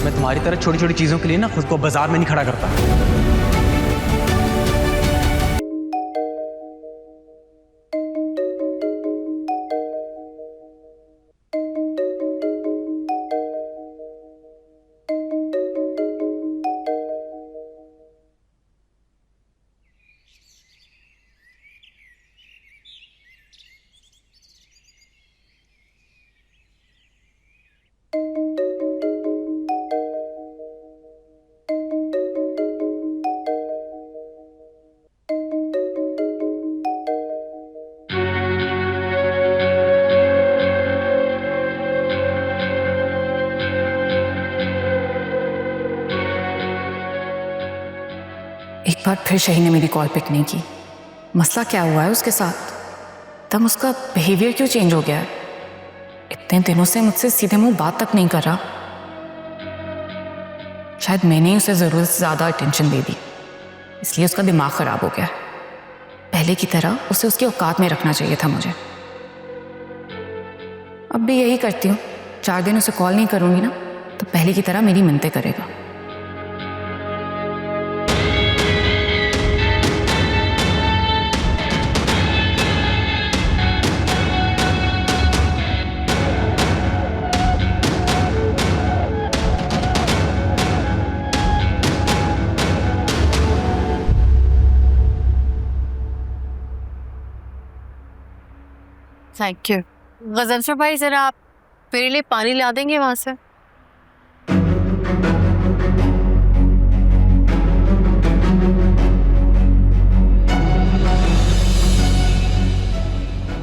मैं तुम्हारी तरह छोटी छोटी चीज़ों के लिए ना खुद को बाजार में नहीं खड़ा करता। एक बार फिर शही ने मेरी कॉल पिक नहीं की। मसला क्या हुआ है उसके साथ? तब उसका बिहेवियर क्यों चेंज हो गया है? इतने दिनों से मुझसे सीधे मुंह बात तक नहीं कर रहा। शायद मैंने ही उसे जरूरत से ज्यादा अटेंशन दे दी, इसलिए उसका दिमाग खराब हो गया। पहले की तरह उसे उसकी औकात में रखना चाहिए था मुझे। अब भी यही करती हूँ, 4 दिन उसे कॉल नहीं करूंगी ना तो पहले की तरह मेरी मिन्नतें करेगा। Thank you. गजनफर भाई जरा आप मेरे लिए पानी ला देंगे वहां से?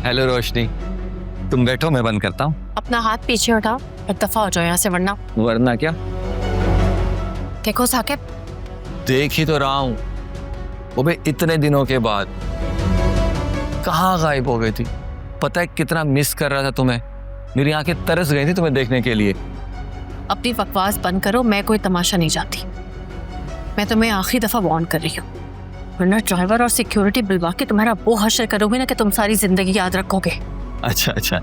हेलो रोशनी, तुम बैठो, मैं बंद करता हूँ। अपना हाथ पीछे हटाओ और दफा हो जाओ यहाँ से, वरना क्या? देखो साकिब, देख ही तो रहा हूँ। वो भी इतने दिनों के बाद कहाँ गायब हो गई थी? पता है कितना मिस कर रहा था तुम्हें। मेरी आंखें तरस गई थी तुम्हें देखने के लिए। अपनी बकवास बंद करो, मैं कोई तमाशा नहीं चाहती। मैं तुम्हें आखिरी दफा वार्न कर रही हूँ, वरना ड्राइवर और सिक्योरिटी बुलवा के तुम्हारा वो हश्र करोगे ना कि तुम सारी जिंदगी याद रखोगे। अच्छा,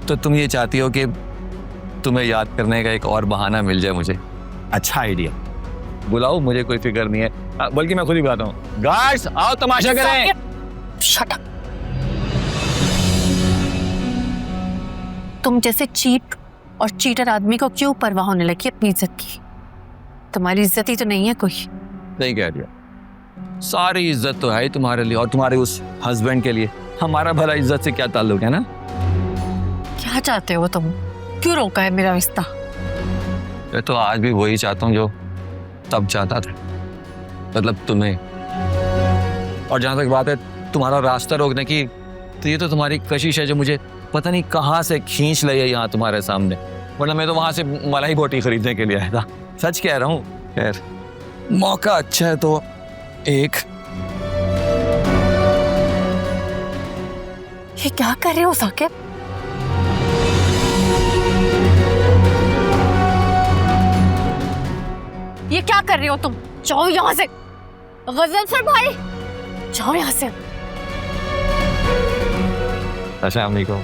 तो तुम ये चाहती हो कि तुम्हें याद करने का एक और बहाना मिल जाए मुझे? अच्छा आइडिया, बुलाओ, मुझे कोई फिक्र नहीं है, बल्कि मैं खुद ही बुलाता हूँ। गार्ड्स आओ तमाशा करें। Shut up. तुम जैसे चीप और चीटर आदमी को क्यों परवाह होने लगी अपनी इज्जत की? तुम्हारी इज्जत ही तो नहीं है कोई। नहीं कह दिया, सारी इज्जत तो है ही तुम्हारे लिए और तुम्हारे उस हस्बैंड के लिए। हमारा भला इज्जत से क्या ताल्लुक है ना? क्या चाहते हो तुम? क्यों रोका है मेरा रिश्ता? मैं तो आज भी वही चाहता हूँ जो तब चाहता था, मतलब तुम्हें। और जहां तक बात है तुम्हारा रास्ता रोकने की, तो ये तो तुम्हारी कशिश है जो मुझे पता नहीं कहाँ से खींच लाई है यहाँ तुम्हारे सामने। वरना मैं तो वहां से मलाई बोटी खरीदने के लिए आया था। सच कह रहा हूँ। खैर, मौका अच्छा है तो एक। ये क्या कर रहे हो साकिब? ये क्या कर रहे हो तुम? जाओ यहाँ से। गजनफर भाई, जाओ यहाँ से। अस्सलाम वालेकुम।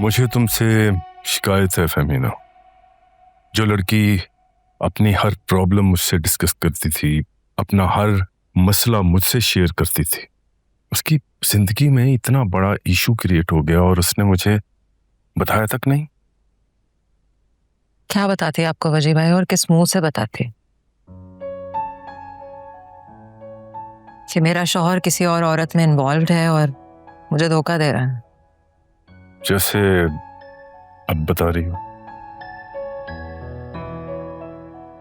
मुझे तुमसे शिकायत है फहमीना। जो लड़की अपनी हर प्रॉब्लम मुझसे डिस्कस करती थी, अपना हर मसला मुझसे शेयर करती थी, उसकी जिंदगी में इतना बड़ा इशू क्रिएट हो गया और उसने मुझे बताया तक नहीं। क्या बताते आपको वजी भाई, और किस मुंह से बताते कि मेरा शौहर किसी और औरत में इन्वॉल्व है और मुझे धोखा दे रहा है? जैसे अब बता रही हो।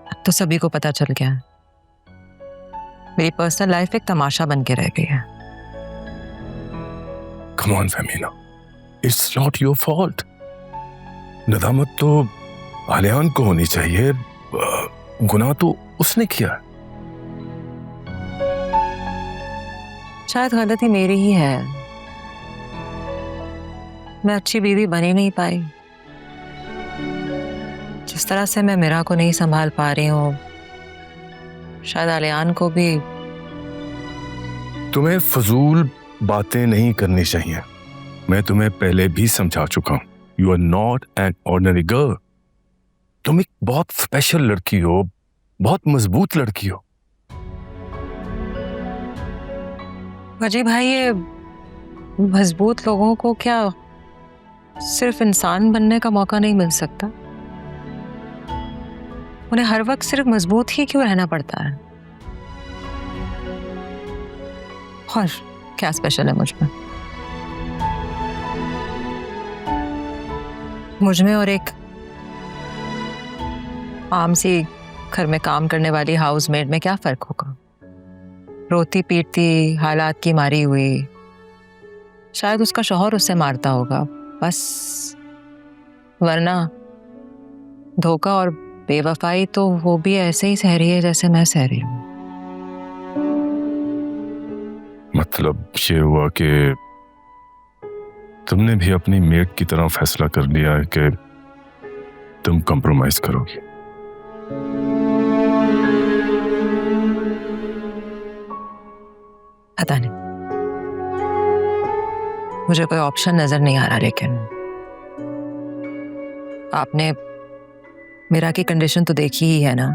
अब तो सभी को पता चल गया है। मेरी पर्सनल लाइफ एक तमाशा बन के रह गई है। Come on, फहमीना, it's not your fault. नदामत तो आलियान को होनी चाहिए, गुनाह तो उसने किया है। शायद गलती मेरी ही है, मैं अच्छी बीवी बन ही नहीं पाई। जिस तरह से मैं मीरा को नहीं संभाल पा रही हूँ, शायद आलियान को भी। तुम्हें फजूल बातें नहीं करनी चाहिए। मैं तुम्हें पहले भी समझा चुका हूं, you are not an ordinary girl. तुम एक बहुत स्पेशल लड़की हो, बहुत मजबूत लड़की हो। अजी भाई, ये मजबूत लोगों को क्या सिर्फ इंसान बनने का मौका नहीं मिल सकता? उन्हें हर वक्त सिर्फ मजबूत ही क्यों रहना पड़ता है? और क्या स्पेशल है मुझ में और एक आम सी घर में काम करने वाली हाउसमेड में क्या फर्क होगा? रोती पीटती, हालात की मारी हुई। शायद उसका शौहर उससे मारता होगा बस, वरना धोखा और बेवफाई तो वो भी ऐसे ही सह रही है जैसे मैं सह रही हूँ। मतलब ये हुआ कि तुमने भी अपनी मेट की तरह फैसला कर लिया है कि तुम कॉम्प्रोमाइज करोगी। पता नहीं, मुझे कोई ऑप्शन नजर नहीं आ रहा। लेकिन आपने मीरा की कंडीशन तो देखी ही है ना।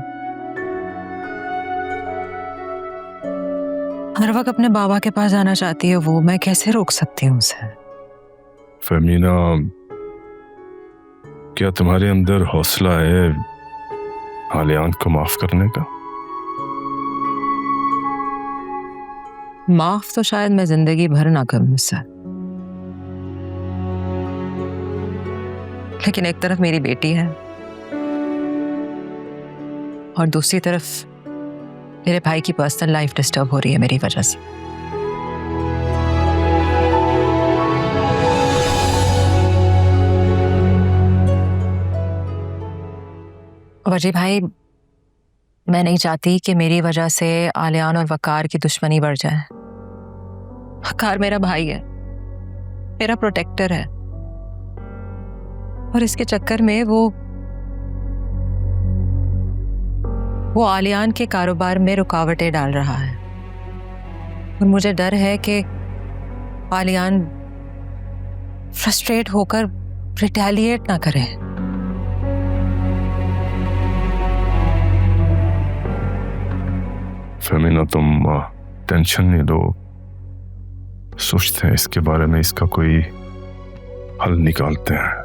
हर वक्त अपने बाबा के पास जाना चाहती है वो, मैं कैसे रोक सकती हूँ उसे? फमीना, क्या तुम्हारे अंदर हौसला है आलियान को माफ करने का? माफ तो शायद मैं जिंदगी भर ना करूं मुझसे, लेकिन एक तरफ मेरी बेटी है और दूसरी तरफ मेरे भाई की पर्सनल लाइफ डिस्टर्ब हो रही है मेरी वजह से। वजी भाई, मैं नहीं चाहती कि मेरी वजह से आलियान और वकार की दुश्मनी बढ़ जाए। वकार मेरा भाई है, मेरा प्रोटेक्टर है, और इसके चक्कर में वो आलियान के कारोबार में रुकावटें डाल रहा है। और मुझे डर है कि आलियान फ्रस्ट्रेट होकर रिटेलिएट ना करे। फमीना, तुम टेंशन नहीं लो, सोचते हैं इसके बारे में, इसका कोई हल निकालते हैं।